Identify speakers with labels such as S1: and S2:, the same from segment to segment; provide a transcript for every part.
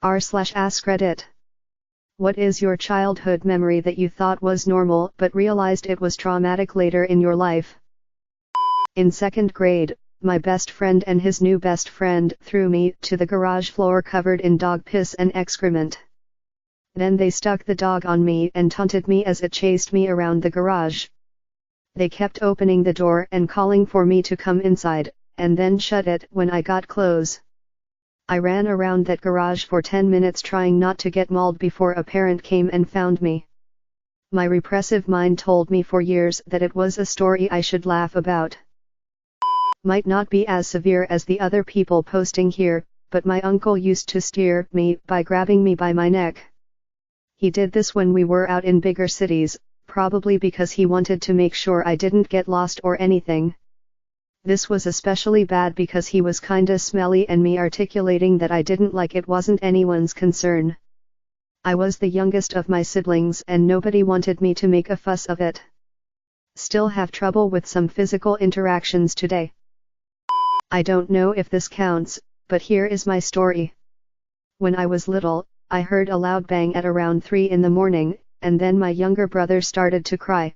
S1: r/AskReddit. What is your childhood memory that you thought was normal but realized it was traumatic later in your life? In second grade, my best friend and his new best friend threw me to the garage floor covered in dog piss and excrement. Then they stuck the dog on me and taunted me as it chased me around the garage. They kept opening the door and calling for me to come inside, and then shut it when I got close. I ran around that garage for 10 minutes trying not to get mauled before a parent came and found me. My repressive mind told me for years that it was a story I should laugh about. Might not be as severe as the other people posting here, but my uncle used to steer me by grabbing me by my neck. He did this when we were out in bigger cities, probably because he wanted to make sure I didn't get lost or anything. This was especially bad because he was kinda smelly and me articulating that I didn't like it wasn't anyone's concern. I was the youngest of my siblings and nobody wanted me to make a fuss of it. Still have trouble with some physical interactions today. I don't know if this counts, but here is my story. When I was little, I heard a loud bang at around 3 in the morning, and then my younger brother started to cry.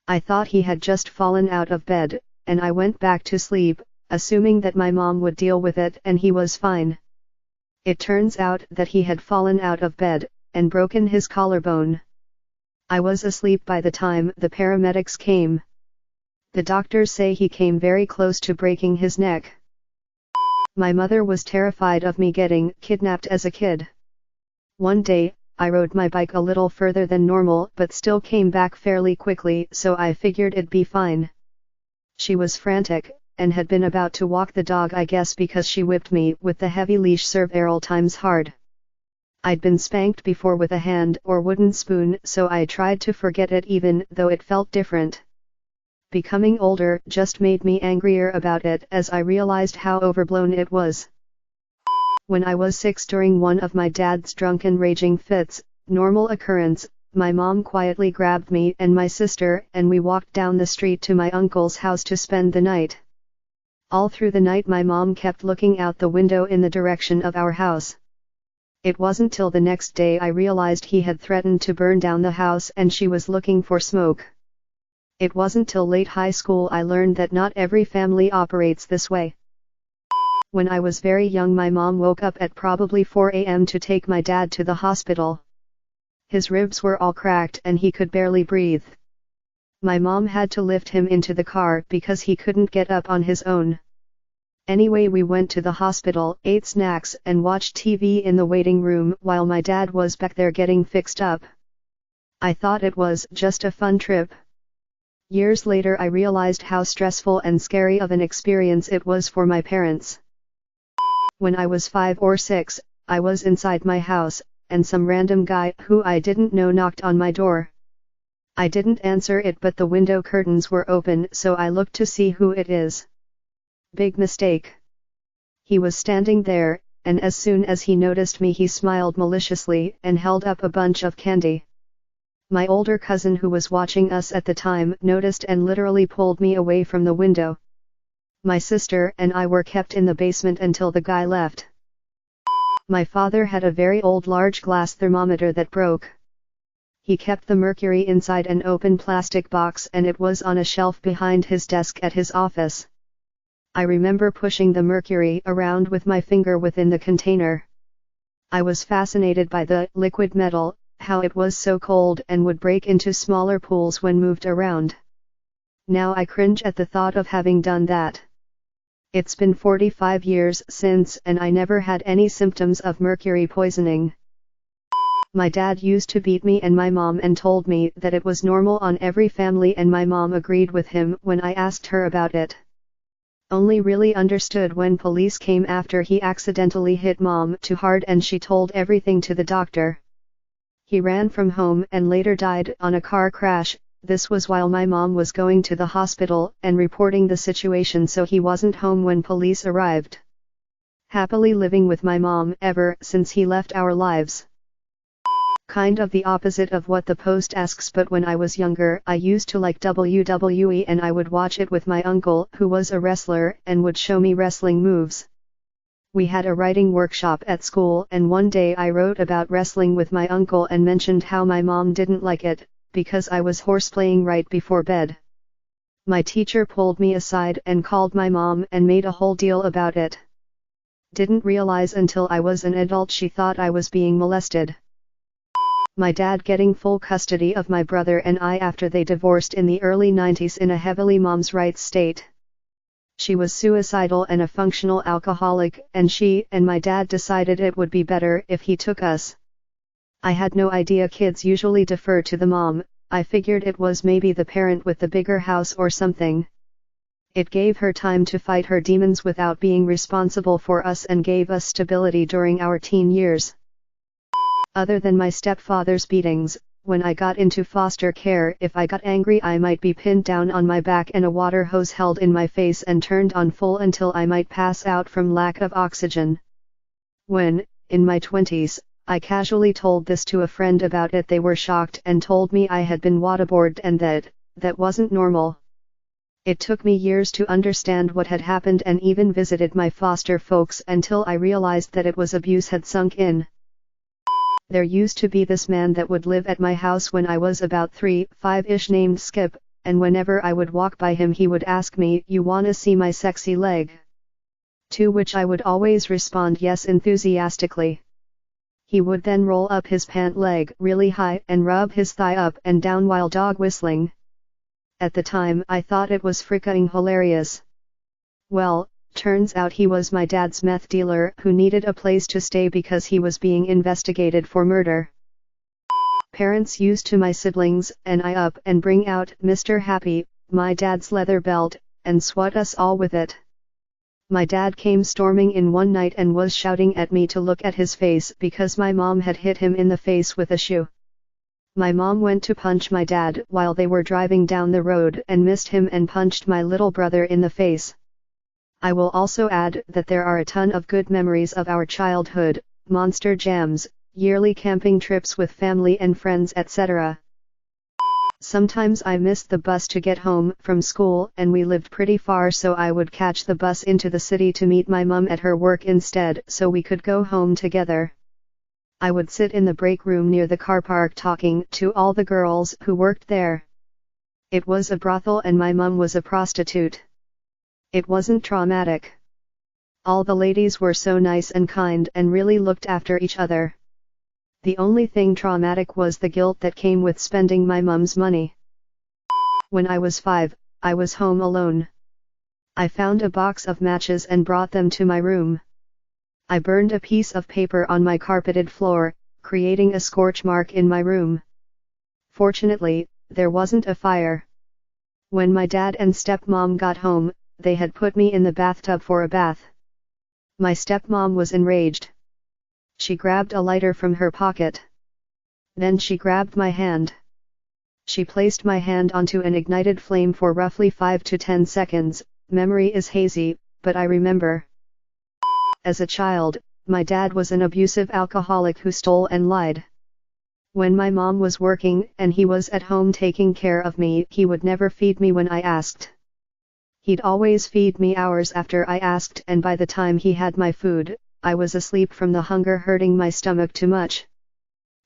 S1: I thought he had just fallen out of bed, and I went back to sleep, assuming that my mom would deal with it and he was fine. It turns out that he had fallen out of bed, and broken his collarbone. I was asleep by the time the paramedics came. The doctors say he came very close to breaking his neck. My mother was terrified of me getting kidnapped as a kid. One day, I rode my bike a little further than normal but still came back fairly quickly, so I figured it'd be fine. She was frantic, and had been about to walk the dog I guess because she whipped me with the heavy leash several times hard. I'd been spanked before with a hand or wooden spoon so I tried to forget it even though it felt different. Becoming older just made me angrier about it as I realized how overblown it was. When I was 6 during one of my dad's drunken raging fits, normal occurrence, my mom quietly grabbed me and my sister and we walked down the street to my uncle's house to spend the night. All through the night my mom kept looking out the window in the direction of our house. It wasn't till the next day I realized he had threatened to burn down the house and she was looking for smoke. It wasn't till late high school I learned that not every family operates this way. When I was very young my mom woke up at probably 4 a.m. to take my dad to the hospital. His ribs were all cracked and he could barely breathe. My mom had to lift him into the car because he couldn't get up on his own. Anyway, we went to the hospital, ate snacks and watched TV in the waiting room while my dad was back there getting fixed up. I thought it was just a fun trip. Years later I realized how stressful and scary of an experience it was for my parents. When I was 5 or 6, I was inside my house, and some random guy who I didn't know knocked on my door. I didn't answer it but the window curtains were open so I looked to see who it is. Big mistake. He was standing there, and as soon as he noticed me he smiled maliciously and held up a bunch of candy. My older cousin who was watching us at the time noticed and literally pulled me away from the window. My sister and I were kept in the basement until the guy left. My father had a very old large glass thermometer that broke. He kept the mercury inside an open plastic box and it was on a shelf behind his desk at his office. I remember pushing the mercury around with my finger within the container. I was fascinated by the liquid metal, how it was so cold and would break into smaller pools when moved around. Now I cringe at the thought of having done that. It's been 45 years since and I never had any symptoms of mercury poisoning. My dad used to beat me and my mom and told me that it was normal on every family and my mom agreed with him when I asked her about it. Only really understood when police came after he accidentally hit mom too hard and she told everything to the doctor. He ran from home and later died on a car crash. This was while my mom was going to the hospital and reporting the situation so he wasn't home when police arrived. Happily living with my mom ever since he left our lives. Kind of the opposite of what the post asks, but when I was younger I used to like WWE and I would watch it with my uncle who was a wrestler and would show me wrestling moves. We had a writing workshop at school, and one day I wrote about wrestling with my uncle and mentioned how my mom didn't like it, because I was horseplaying right before bed. My teacher pulled me aside and called my mom and made a whole deal about it. Didn't realize until I was an adult she thought I was being molested. My dad getting full custody of my brother and I after they divorced in the early 90s in a heavily mom's rights state. She was suicidal and a functional alcoholic, and she and my dad decided it would be better if he took us. I had no idea kids usually defer to the mom. I figured it was maybe the parent with the bigger house or something. It gave her time to fight her demons without being responsible for us and gave us stability during our teen years. Other than my stepfather's beatings, when I got into foster care, if I got angry I might be pinned down on my back and a water hose held in my face and turned on full until I might pass out from lack of oxygen. When, in my 20s, I casually told this to a friend about it, they were shocked and told me I had been waterboarded and that wasn't normal. It took me years to understand what had happened and even visited my foster folks until I realized that it was abuse had sunk in. There used to be this man that would live at my house when I was about 3-5-ish named Skip, and whenever I would walk by him he would ask me, "You wanna see my sexy leg?" To which I would always respond yes enthusiastically. He would then roll up his pant leg really high and rub his thigh up and down while dog whistling. At the time I thought it was frickin' hilarious. Well, turns out he was my dad's meth dealer who needed a place to stay because he was being investigated for murder. Parents used to my siblings and I up and bring out Mr. Happy, my dad's leather belt, and swat us all with it. My dad came storming in one night and was shouting at me to look at his face because my mom had hit him in the face with a shoe. My mom went to punch my dad while they were driving down the road and missed him and punched my little brother in the face. I will also add that there are a ton of good memories of our childhood, monster jams, yearly camping trips with family and friends, etc. Sometimes I missed the bus to get home from school, and we lived pretty far, so I would catch the bus into the city to meet my mom at her work instead so we could go home together. I would sit in the break room near the car park talking to all the girls who worked there. It was a brothel and my mom was a prostitute. It wasn't traumatic. All the ladies were so nice and kind and really looked after each other. The only thing traumatic was the guilt that came with spending my mom's money. When I was 5, I was home alone. I found a box of matches and brought them to my room. I burned a piece of paper on my carpeted floor, creating a scorch mark in my room. Fortunately, there wasn't a fire. When my dad and stepmom got home, they had put me in the bathtub for a bath. My stepmom was enraged. She grabbed a lighter from her pocket. Then she grabbed my hand. She placed my hand onto an ignited flame for roughly 5 to 10 seconds. Memory is hazy, but I remember. As a child, my dad was an abusive alcoholic who stole and lied. When my mom was working and he was at home taking care of me, he would never feed me when I asked. He'd always feed me hours after I asked, and by the time he had my food, I was asleep from the hunger hurting my stomach too much.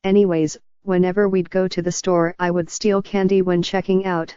S1: Anyways, whenever we'd go to the store I would steal candy when checking out.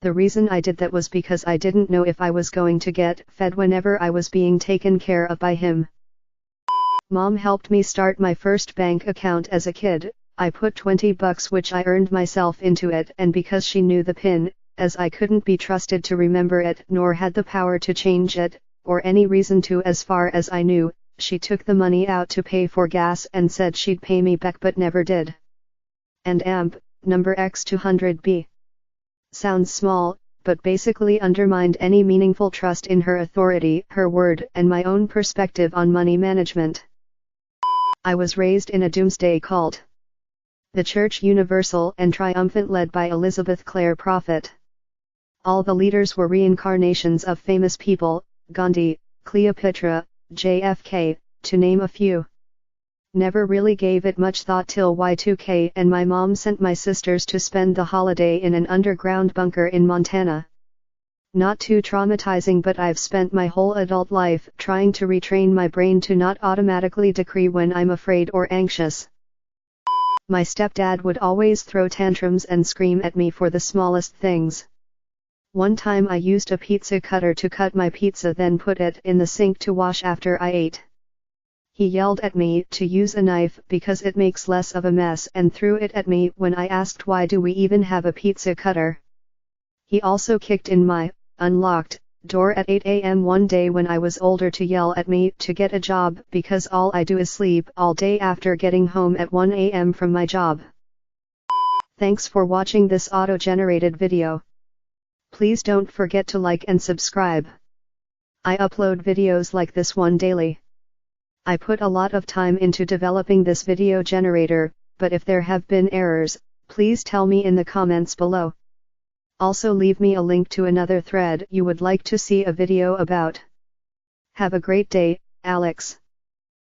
S1: The reason I did that was because I didn't know if I was going to get fed whenever I was being taken care of by him. Mom helped me start my first bank account as a kid. I put $20 which I earned myself into it, and because she knew the PIN, as I couldn't be trusted to remember it nor had the power to change it, or any reason to as far as I knew, she took the money out to pay for gas and said she'd pay me back but never did. And number X200B. Sounds small, but basically undermined any meaningful trust in her authority, her word, and my own perspective on money management. I was raised in a doomsday cult. The Church Universal and Triumphant, led by Elizabeth Clare Prophet. All the leaders were reincarnations of famous people, Gandhi, Cleopatra, JFK, to name a few. Never really gave it much thought till Y2K and my mom sent my sisters to spend the holiday in an underground bunker in Montana. Not too traumatizing, but I've spent my whole adult life trying to retrain my brain to not automatically decree when I'm afraid or anxious. My stepdad would always throw tantrums and scream at me for the smallest things. One time I used a pizza cutter to cut my pizza, then put it in the sink to wash after I ate. He yelled at me to use a knife because it makes less of a mess and threw it at me when I asked why do we even have a pizza cutter. He also kicked in my unlocked door at 8 a.m. one day when I was older to yell at me to get a job because all I do is sleep all day after getting home at 1 a.m. from my job. Thanks for watching this auto-generated video. Please don't forget to like and subscribe. I upload videos like this one daily. I put a lot of time into developing this video generator, but if there have been errors, please tell me in the comments below. Also leave me a link to another thread you would like to see a video about. Have a great day, Alex.